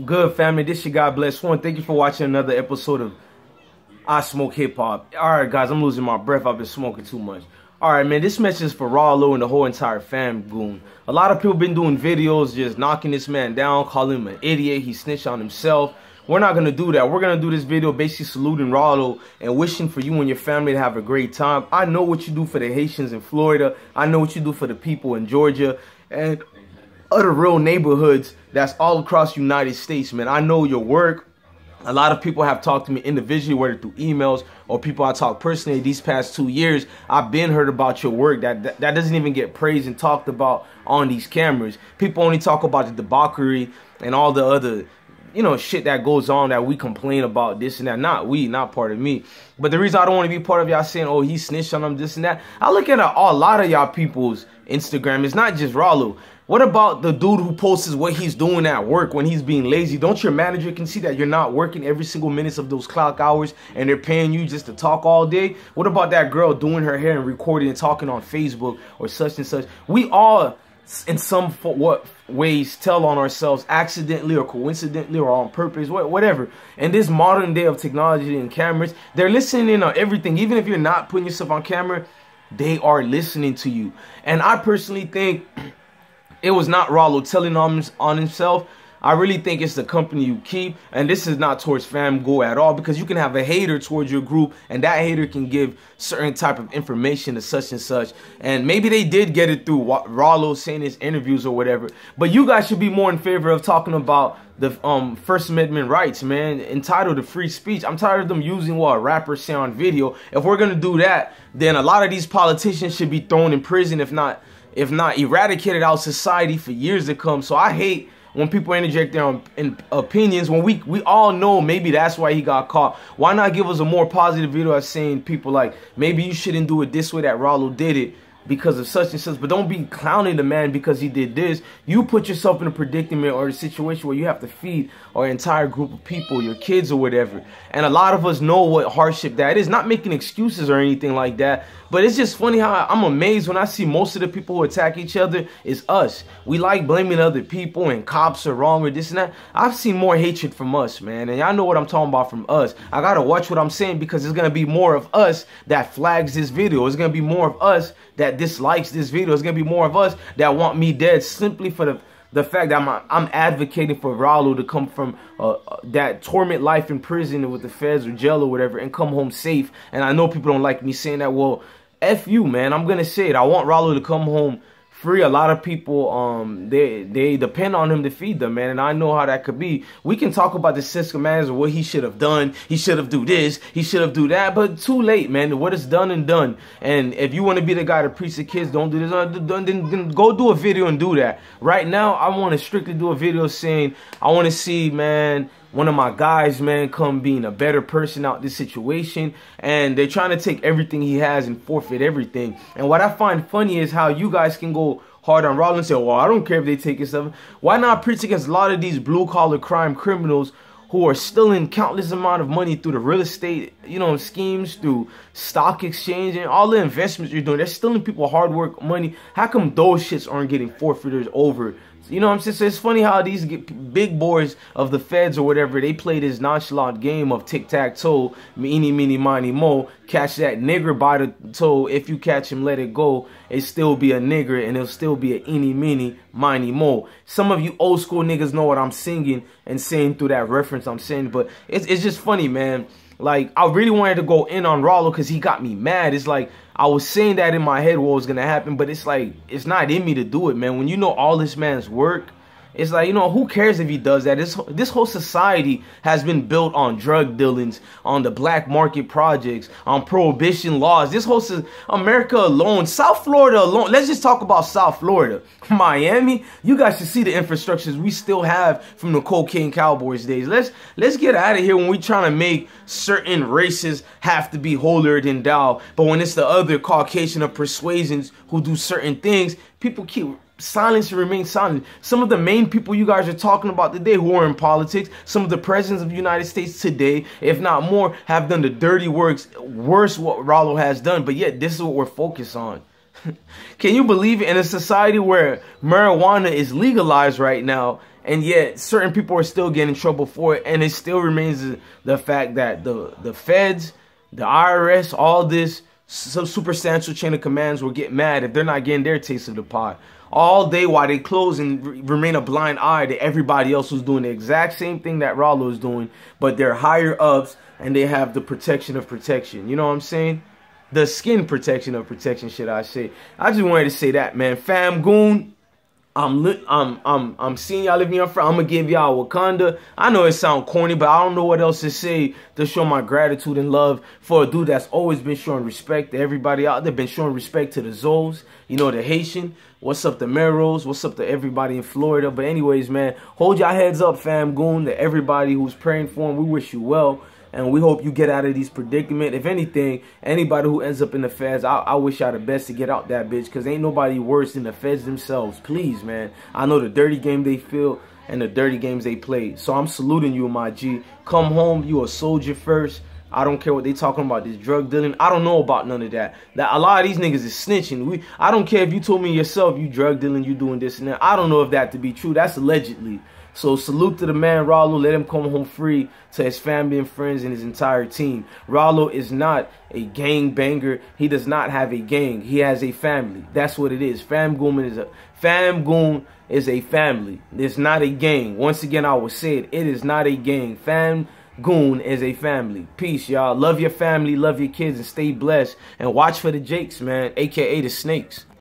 Good family, this your God Bless One. Thank you for watching another episode of I Smoke Hip Hop. Alright guys, I'm losing my breath. I've been smoking too much. Alright man, this message is for Ralo and the whole entire Famgoon. A lot of people been doing videos just knocking this man down, calling him an idiot. He snitched on himself. We're not going to do that. We're going to do this video basically saluting Ralo and wishing for you and your family to have a great time. I know what you do for the Haitians in Florida. I know what you do for the people in Georgia and other real neighborhoods that's all across the United States, man. I know your work. A lot of people have talked to me individually, whether through emails or people I talked personally these past 2 years. I've been heard about your work that doesn't even get praised and talked about on these cameras. People only talk about the debauchery and all the other, you know, shit that goes on that we complain about, this and that. Not part of me. But the reason I don't want to be part of y'all saying, oh, he snitched on them, this and that. I look at a lot of y'all people's Instagram. It's not just Ralo. What about the dude who posts what he's doing at work when he's being lazy? Don't your manager can see that you're not working every single minute of those clock hours and they're paying you just to talk all day? What about that girl doing her hair and recording and talking on Facebook or such and such? We all, in some ways, tell on ourselves accidentally or coincidentally or on purpose, whatever. In this modern day of technology and cameras, they're listening in on everything. Even if you're not putting yourself on camera, they are listening to you. And I personally think it was not Ralo telling on himself. I really think it's the company you keep. And this is not towards Famgoon at all, because you can have a hater towards your group and that hater can give certain type of information to such and such. And maybe they did get it through Ralo saying his interviews or whatever. But you guys should be more in favor of talking about the First Amendment rights, man, entitled to free speech. I'm tired of them using what rappers say on video. If we're going to do that, then a lot of these politicians should be thrown in prison, if not eradicated out of society for years to come. So I hate when people interject their own opinions when we all know maybe that's why he got caught. Why not give us a more positive video of saying people like, maybe you shouldn't do it this way that Ralo did it because of such and such, but don't be clowning the man because he did this. You put yourself in a predicament or a situation where you have to feed an entire group of people, your kids or whatever. And a lot of us know what hardship that is. Not making excuses or anything like that, but it's just funny how I'm amazed when I see most of the people who attack each other is us. We like blaming other people and cops are wrong or this and that. I've seen more hatred from us, man, and y'all know what I'm talking about from us. I gotta watch what I'm saying because it's gonna be more of us that flags this video. It's gonna be more of us that dislikes this video. It's gonna be more of us that want me dead simply for the fact that I'm advocating for Ralo to come from that torment life in prison with the feds or jail or whatever and come home safe. And I know people don't like me saying that. Well, F you, man. I'm gonna say it. I want Ralo to come home free. A lot of people they depend on him to feed them, man, and I know how that could be. We can talk about the system as what he should have done. He should have do this, he should have do that, but too late, man. What is done and done. And if you want to be the guy to preach to kids, don't do this, then go do a video and do that. Right now I want to strictly do a video saying I want to see, man, one of my guys, man, come being a better person out this situation. And they're trying to take everything he has and forfeit everything. And what I find funny is how you guys can go hard on Ralo and say, well, I don't care if they take his stuff. Why not preach against a lot of these blue-collar crime criminals who are stealing countless amount of money through the real estate, you know, schemes, through stock exchange and all the investments you're doing? They're stealing people hard work money. How come those shits aren't getting forfeited over? You know what I'm saying? So it's funny how these big boys of the feds or whatever, they play this nonchalant game of tic-tac-toe, meeny, meeny, miny, mo. Catch that nigger by the toe. If you catch him, let it go. It still be a nigger and it'll still be a eeny, meeny, miny, mo. Some of you old school niggas know what I'm singing and saying through that reference I'm saying, but it's just funny, man. Like, I really wanted to go in on Ralo because he got me mad. It's like, I was saying that in my head what was going to happen, but it's like, it's not in me to do it, man. When you know all this man's work, it's like, you know, who cares if he does that? This whole society has been built on drug dealings, on the black market projects, on prohibition laws. This whole America alone, South Florida alone. Let's just talk about South Florida. Miami, you guys should see the infrastructures we still have from the cocaine cowboys days. Let's get out of here when we trying to make certain races have to be holier than thou. But when it's the other Caucasian of persuasions who do certain things, people keep silence and remain silent. Some of the main people you guys are talking about today who are in politics, some of the presidents of the United States today, if not more, have done the dirty works, worse what Ralo has done, but yet this is what we're focused on. Can you believe it? In a society where marijuana is legalized right now and yet certain people are still getting in trouble for it, and it still remains the fact that the feds, the IRS, all this substantial chain of commands will get mad if they're not getting their taste of the pot all day, while they close and remain a blind eye to everybody else who's doing the exact same thing that Ralo is doing, but they're higher ups and they have the protection of protection. You know what I'm saying? The skin protection of protection, should I say. I just wanted to say that, man. Famgoon, I'm seeing y'all living in front. I'm gonna give y'all Wakanda. I know it sounds corny, but I don't know what else to say to show my gratitude and love for a dude that's always been showing respect to everybody out there, been showing respect to the Zoes, you know, the Haitian. What's up to Meros? What's up to everybody in Florida? But anyways, man, hold y'all heads up, Famgoon, to everybody who's praying for him. We wish you well. And we hope you get out of these predicament. If anything, anybody who ends up in the feds, I wish y'all the best to get out that bitch. Because ain't nobody worse than the feds themselves. Please, man. I know the dirty game they feel and the dirty games they play. So I'm saluting you, my G. Come home. You a soldier first. I don't care what they talking about, this drug dealing. I don't know about none of that. A lot of these niggas is snitching. I don't care if you told me yourself you drug dealing, you doing this and that. I don't know if that to be true. That's allegedly. So salute to the man Ralo. Let him come home free, to his family and friends and his entire team. Ralo is not a gang banger. He does not have a gang. He has a family. That's what it is. Famgoon is a family. It's not a gang. Once again, I will say it. It is not a gang. Famgoon is a family. Peace, y'all. Love your family, love your kids, and stay blessed. And watch for the Jakes, man, a.k.a. the snakes.